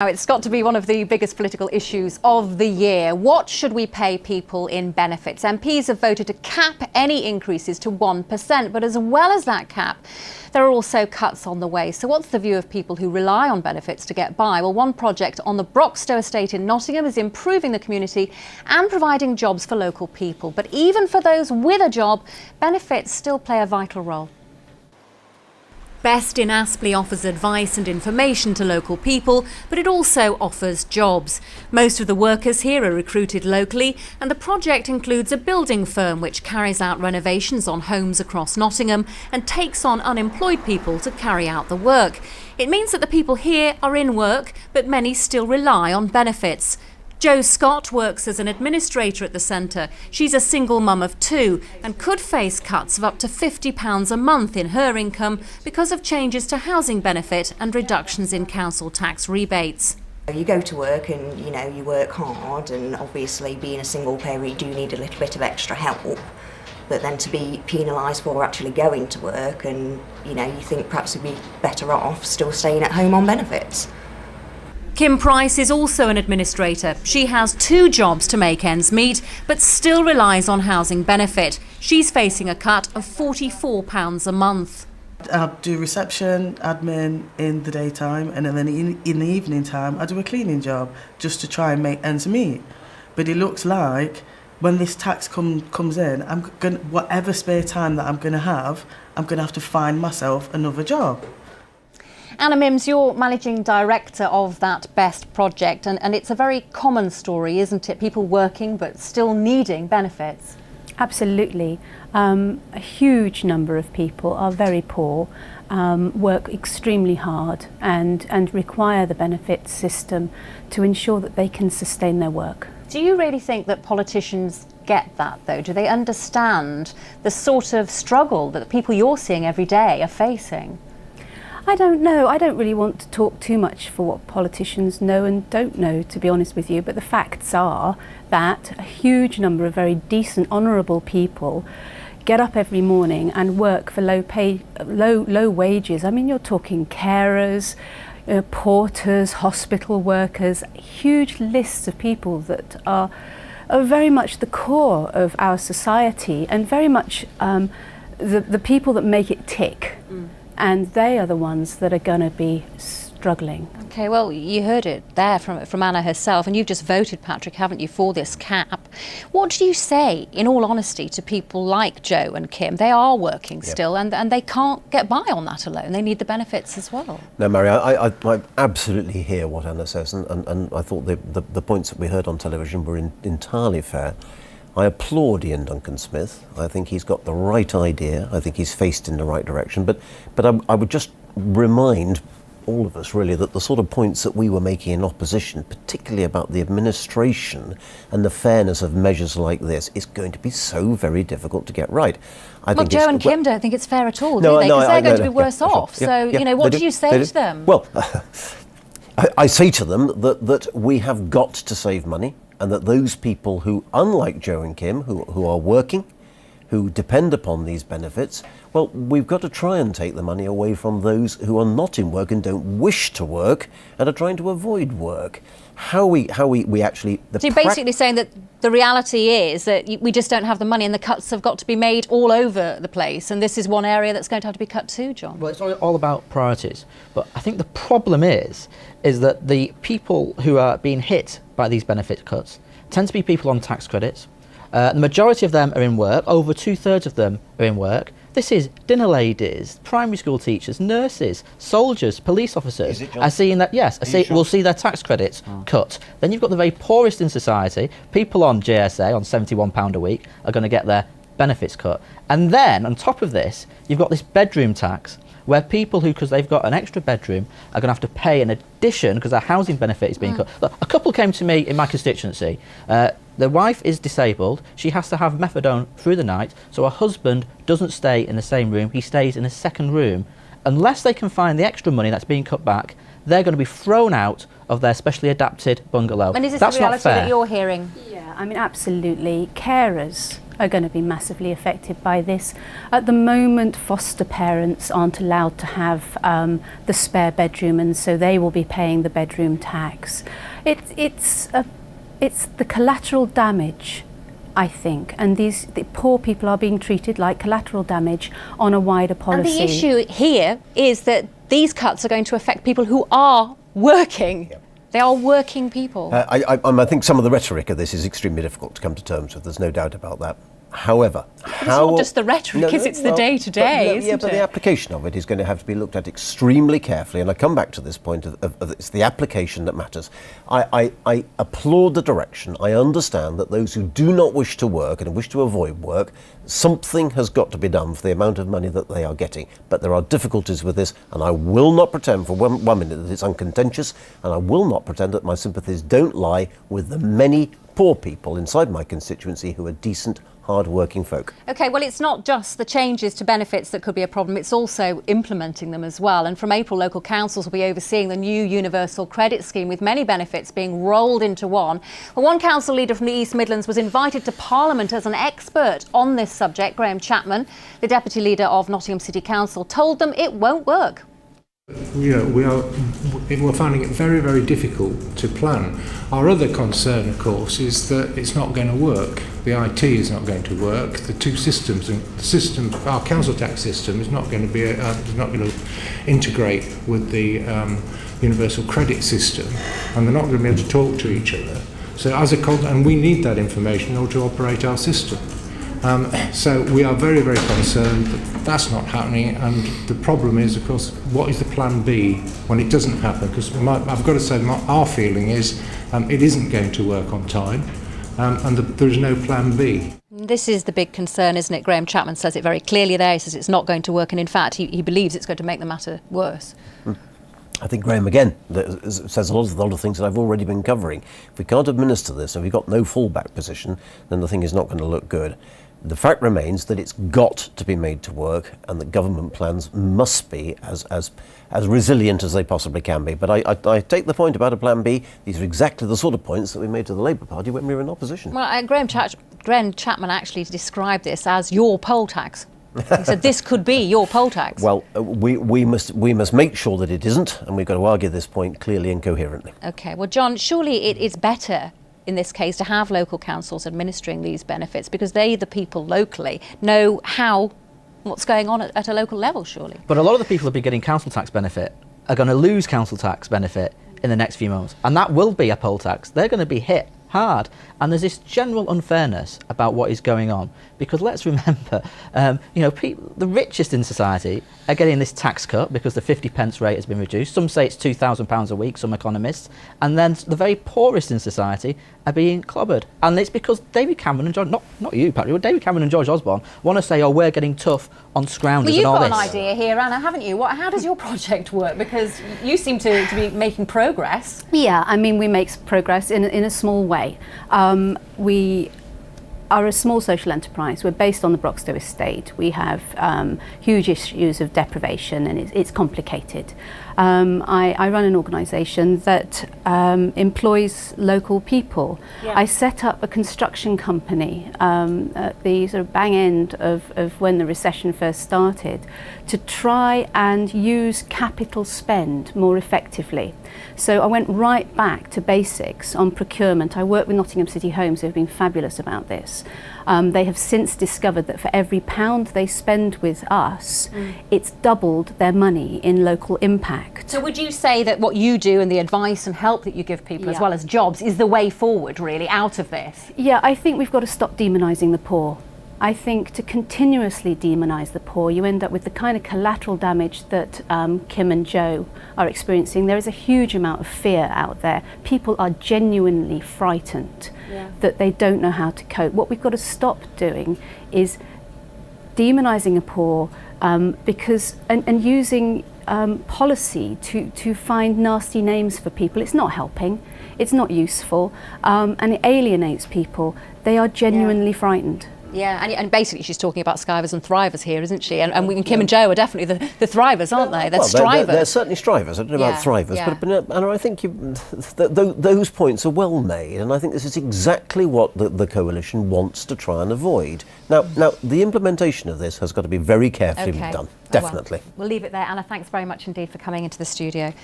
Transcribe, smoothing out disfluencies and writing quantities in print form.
Now, it's got to be one of the biggest political issues of the year. What should we pay people in benefits? MPs have voted to cap any increases to 1%, but as well as that cap, there are also cuts on the way. So what's the view of people who rely on benefits to get by? Well, one project on the Broxtowe Estate in Nottingham is improving the community and providing jobs for local people. But even for those with a job, benefits still play a vital role. Best in Aspley offers advice and information to local people, but it also offers jobs. Most of the workers here are recruited locally, and the project includes a building firm which carries out renovations on homes across Nottingham and takes on unemployed people to carry out the work. It means that the people here are in work, but many still rely on benefits. Jo Scott works as an administrator at the centre. She's a single mum of two and could face cuts of up to £50 a month in her income because of changes to housing benefit and reductions in council tax rebates. You go to work and you work hard, and obviously being a single parent you do need a little bit of extra help, but then to be penalised for actually going to work, and you think perhaps you'd be better off still staying at home on benefits. Kim Price is also an administrator. She has two jobs to make ends meet, but still relies on housing benefit. She's facing a cut of £44 a month. I do reception, admin in the daytime, and then in the evening time I do a cleaning job just to try and make ends meet. But it looks like when this tax comes in, whatever spare time that I'm going to have to find myself another job. Anna Mims, you're managing director of that BEST project, and it's a very common story, isn't it? People working but still needing benefits. Absolutely. A huge number of people are very poor, work extremely hard and require the benefits system to ensure that they can sustain their work. Do you really think that politicians get that, though? Do they understand the sort of struggle that the people you're seeing every day are facing? I don't know. I don't really want to talk too much for what politicians know and don't know, to be honest with you, but the facts are that a huge number of very decent, honourable people get up every morning and work for low wages. I mean, you're talking carers, porters, hospital workers, huge lists of people that are very much the core of our society and very much the people that make it tick. And they are the ones that are going to be struggling. OK, well, you heard it there from Anna herself, and you've just voted, Patrick, haven't you, for this cap. What do you say, in all honesty, to people like Jo and Kim? They are working still, and they can't get by on that alone. They need the benefits as well. No, Mary, I absolutely hear what Anna says, and I thought the points that we heard on television were entirely fair. I applaud Ian Duncan-Smith. I think he's got the right idea. I think he's faced in the right direction. But I would just remind all of us, really, that the sort of points that we were making in opposition, particularly about the administration and the fairness of measures like this, is going to be so very difficult to get right. Well, Jo and Kim don't think it's fair at all, do they? Because they're going to be worse off. So, what do you say to them? Well, I say to them that we have got to save money, and that those people who, unlike Jo and Kim, who are working, who depend upon these benefits, well, we've got to try and take the money away from those who are not in work and don't wish to work and are trying to avoid work. How we actually... So you're basically saying that the reality is that we just don't have the money and the cuts have got to be made all over the place, and this is one area that's going to have to be cut too, John. Well, it's all about priorities, but I think the problem is that the people who are being hit by these benefit cuts tend to be people on tax credits. The majority of them are in work. Over 2/3 of them are in work. This is dinner ladies, primary school teachers, nurses, soldiers, police officers are seeing that, will see their tax credits cut. Then you've got the very poorest in society. People on GSA on £71 a week are going to get their benefits cut. And then on top of this, you've got this bedroom tax, where people who, because they've got an extra bedroom, are going to have to pay an addition because their housing benefit is being cut. Look, a couple came to me in my constituency. Their wife is disabled. She has to have methadone through the night, so her husband doesn't stay in the same room. He stays in a second room. Unless they can find the extra money that's being cut back, they're going to be thrown out of their specially adapted bungalow. And is this That's the reality not fair. that you're hearing? Yeah, I mean, absolutely. Carers are going to be massively affected by this. At the moment, foster parents aren't allowed to have the spare bedroom, and so they will be paying the bedroom tax. It's the collateral damage, I think, and the poor people are being treated like collateral damage on a wider policy. And the issue here is that these cuts are going to affect people who are working. Yep. They are working people. I think some of the rhetoric of this is extremely difficult to come to terms with. There's no doubt about that. However, it's not just the rhetoric, it's the day-to-day, isn't it? But the application of it is going to have to be looked at extremely carefully, and I come back to this point of it's the application that matters. I applaud the direction. I understand that those who do not wish to work and wish to avoid work, something has got to be done for the amount of money that they are getting. But there are difficulties with this, and I will not pretend for one minute that it's uncontentious, and I will not pretend that my sympathies don't lie with the many poor people inside my constituency who are decent, hard-working folk. OK, well, it's not just the changes to benefits that could be a problem, it's also implementing them as well. And from April, local councils will be overseeing the new universal credit scheme, with many benefits being rolled into one. Well, one council leader from the East Midlands was invited to Parliament as an expert on this subject. Graham Chapman, the deputy leader of Nottingham City Council, told them it won't work. We're finding it very, very difficult to plan. Our other concern, of course, is that it's not going to work. The IT is not going to work. The two systems, our council tax system, is not going to integrate with the universal credit system, and they're not going to be able to talk to each other. So, and we need that information in order to operate our system. So we are very, very concerned that that's not happening, and the problem is, of course, what is the plan B when it doesn't happen? Because I've got to say, our feeling is it isn't going to work on time, and there is no plan B. This is the big concern, isn't it? Graham Chapman says it very clearly there. He says it's not going to work, and in fact he believes it's going to make the matter worse. I think Graham, again, says a lot of the things that I've already been covering. If we can't administer this, and we've got no fallback position, then the thing is not going to look good. The fact remains that it's got to be made to work, and that government plans must be as resilient as they possibly can be. But I take the point about a plan B. These are exactly the sort of points that we made to the Labour Party when we were in opposition. Well, Graham Chapman actually described this as your poll tax. He said this could be your poll tax. Well, we must make sure that it isn't, and we've got to argue this point clearly and coherently. OK, well, John, surely it is better in this case to have local councils administering these benefits, because they, the people locally, know what's going on at a local level, surely. But a lot of the people who'll be getting council tax benefit are going to lose council tax benefit in the next few months, and that will be a poll tax. They're going to be hit hard, and there's this general unfairness about what is going on, because let's remember, the richest in society are getting this tax cut because the 50p rate has been reduced. Some say it's £2,000 a week, some economists, and then the very poorest in society are being clobbered, and it's because David Cameron and George, not you, Patrick, but David Cameron and George Osborne want to say, oh, we're getting tough on scroungers and all this. Well, you've got an idea here, Anna, haven't you? How does your project work? Because you seem to be making progress. Yeah, I mean, we make progress in a small way. We are a small social enterprise. We're based on the Broxtowe Estate. We have huge issues of deprivation, and it's complicated. I run an organisation that employs local people. Yeah. I set up a construction company at the sort of bang end of when the recession first started, to try and use capital spend more effectively. So I went right back to basics on procurement. I work with Nottingham City Homes, who have been fabulous about this. They have since discovered that for every £1 they spend with us, it's doubled their money in local impact. So would you say that what you do and the advice and help that you give people, as well as jobs, is the way forward, really, out of this? Yeah, I think we've got to stop demonising the poor. I think to continuously demonise the poor, you end up with the kind of collateral damage that Kim and Joe are experiencing. There is a huge amount of fear out there. People are genuinely frightened that they don't know how to cope. What we've got to stop doing is demonising the poor because using policy to find nasty names for people. It's not helping, it's not useful, and it alienates people. They are genuinely frightened. Yeah, and basically she's talking about skivers and thrivers here, isn't she? And Kim and Joe are definitely the thrivers, aren't they? They're strivers. They're certainly strivers. I don't know about thrivers, but Anna, I think those points are well made, and I think this is exactly what the coalition wants to try and avoid. Now, the implementation of this has got to be very carefully done. Definitely. Well, we'll leave it there. Anna, thanks very much indeed for coming into the studio.